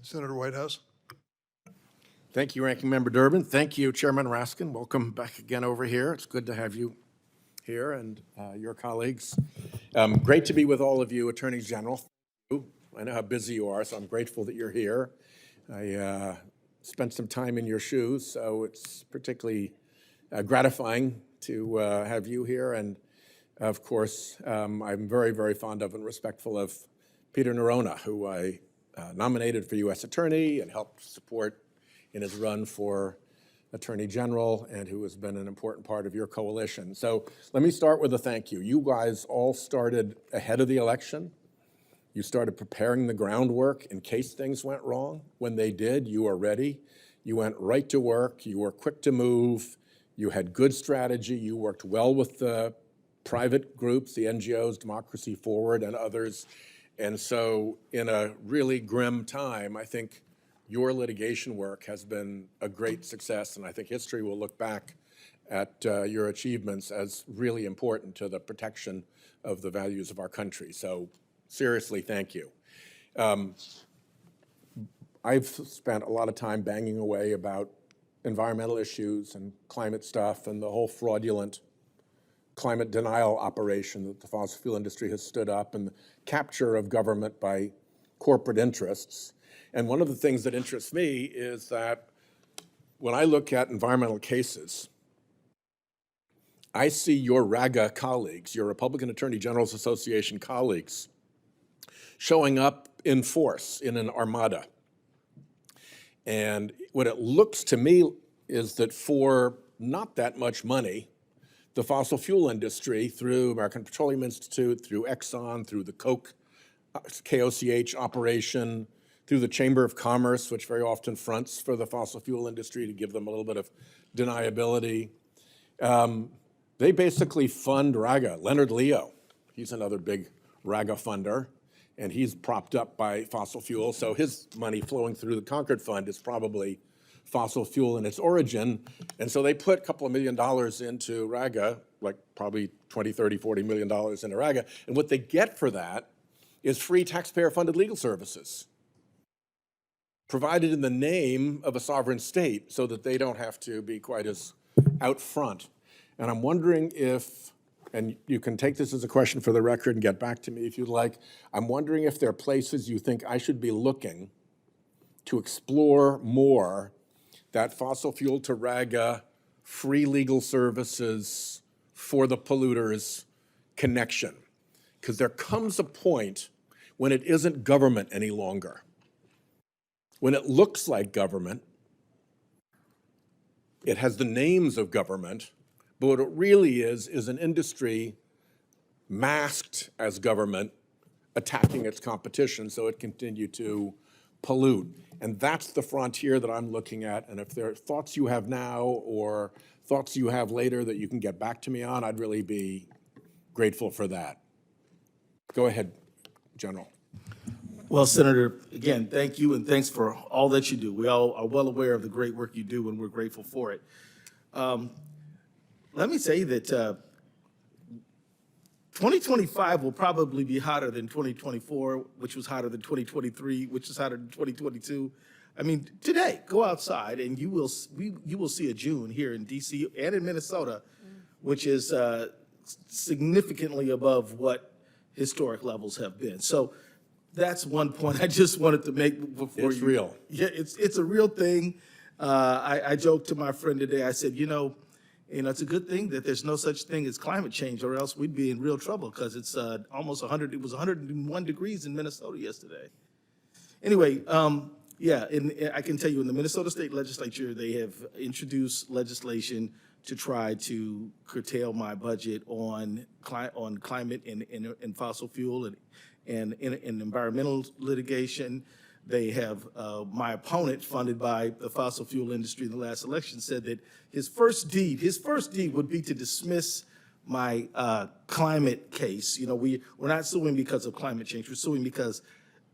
Senator Whitehouse. Thank you, Ranking Member Durbin. Thank you, Chairman Raskin. Welcome back again over here. It's good to have you here and your colleagues. Great to be with all of you, Attorneys General. I know how busy you are, so I'm grateful that you're here. I spent some time in your shoes, so it's particularly gratifying to have you here. And of course, I'm very, very fond of and respectful of Peter Nerona, who I nominated for U.S. Attorney and helped support in his run for Attorney General, and who has been an important part of your coalition. So let me start with a thank you. You guys all started ahead of the election. You started preparing the groundwork in case things went wrong. When they did, you were ready. You went right to work. You were quick to move. You had good strategy. You worked well with the private groups, the NGOs, Democracy Forward, and others. And so in a really grim time, I think your litigation work has been a great success, and I think history will look back at your achievements as really important to the protection of the values of our country. So seriously, thank you. I've spent a lot of time banging away about environmental issues and climate stuff and the whole fraudulent climate denial operation that the fossil fuel industry has stood up and the capture of government by corporate interests. And one of the things that interests me is that when I look at environmental cases, I see your RAGA colleagues, your Republican Attorney Generals Association colleagues, showing up in force in an armada. And what it looks to me is that for not that much money, the fossil fuel industry, through American Petroleum Institute, through Exxon, through the KOCH operation, through the Chamber of Commerce, which very often fronts for the fossil fuel industry to give them a little bit of deniability. They basically fund RAGA. Leonard Leo, he's another big RAGA funder, and he's propped up by fossil fuel. So his money flowing through the Concord Fund is probably fossil fuel in its origin. And so they put a couple of $1 million into RAGA, like probably 20, 30, $40 million into RAGA. And what they get for that is free taxpayer-funded legal services, provided in the name of a sovereign state so that they don't have to be quite as out front. And I'm wondering if, and you can take this as a question for the record and get back to me if you'd like, I'm wondering if there are places you think I should be looking to explore more that fossil fuel to RAGA, free legal services for the polluters connection. Because there comes a point when it isn't government any longer. When it looks like government, it has the names of government, but what it really is an industry masked as government attacking its competition so it continue to pollute. And that's the frontier that I'm looking at. And if there are thoughts you have now or thoughts you have later that you can get back to me on, I'd really be grateful for that. Go ahead, General. Well, Senator, again, thank you, and thanks for all that you do. We all are well aware of the great work you do, and we're grateful for it. Let me say that 2025 will probably be hotter than 2024, which was hotter than 2023, which is hotter than 2022. I mean, today, go outside, and you will see a June here in D.C. and in Minnesota, which is significantly above what historic levels have been. So that's one point I just wanted to make before It's real. Yeah, it's a real thing. I joked to my friend today. I said, it's a good thing that there's no such thing as climate change, or else we'd be in real trouble because it's almost 100. It was 101 degrees in Minnesota yesterday. Anyway, I can tell you in the Minnesota State Legislature, they have introduced legislation to try to curtail my budget on climate and fossil fuel and environmental litigation. They have my opponent, funded by the fossil fuel industry in the last election, said that his first deed would be to dismiss my climate case. We're not suing because of climate change. We're suing because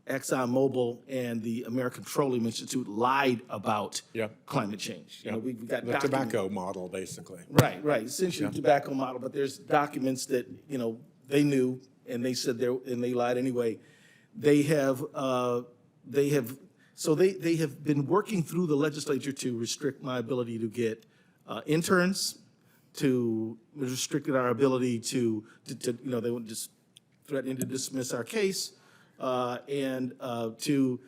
ExxonMobil and the American Petroleum Institute lied about climate change. We've got the tobacco model, basically. Right, essentially tobacco model. But there's documents that they knew, and they said and they lied anyway. They have So they have been working through the legislature to restrict my ability to get interns, to restricted our ability to they would just threaten to dismiss our case, and to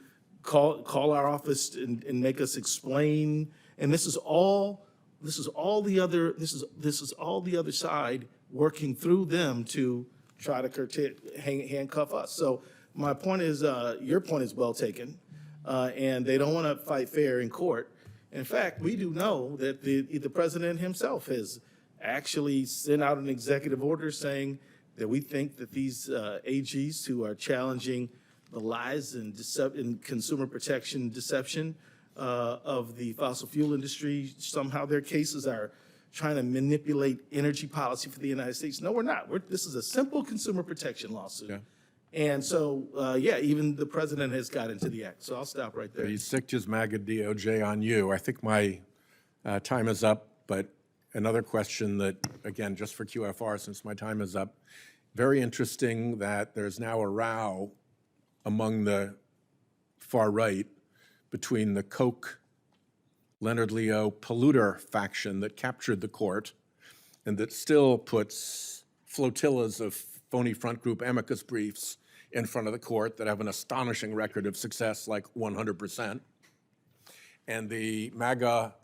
call our office and make us explain. And this is all the other side working through them to try to handcuff us. So my point is, your point is well taken, and they don't want to fight fair in court. In fact, we do know that the president himself has actually sent out an executive order saying that we think that these AGs who are challenging the lies and consumer protection deception of the fossil fuel industry, somehow their cases are trying to manipulate energy policy for the United States. No, we're not. This is a simple consumer protection lawsuit. Yeah. And so, even the president has got into the act. So I'll stop right there. He sicked his MAGA DOJ on you. I think my time is up, but another question that, again, just for QFR, since my time is up, very interesting that there's now a row among the far right between the Koch, Leonard Leo polluter faction that captured the court and that still puts flotillas of phony front group amicus briefs in front of the court that have an astonishing record of success, like 100%. And the MAGA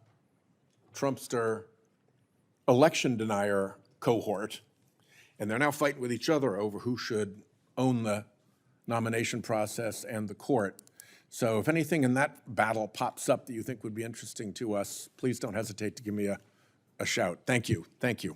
Trumpster election denier cohort, and they're now fighting with each other over who should own the nomination process and the court. So if anything in that battle pops up that you think would be interesting to us, please don't hesitate to give me a shout. Thank you. Thank you.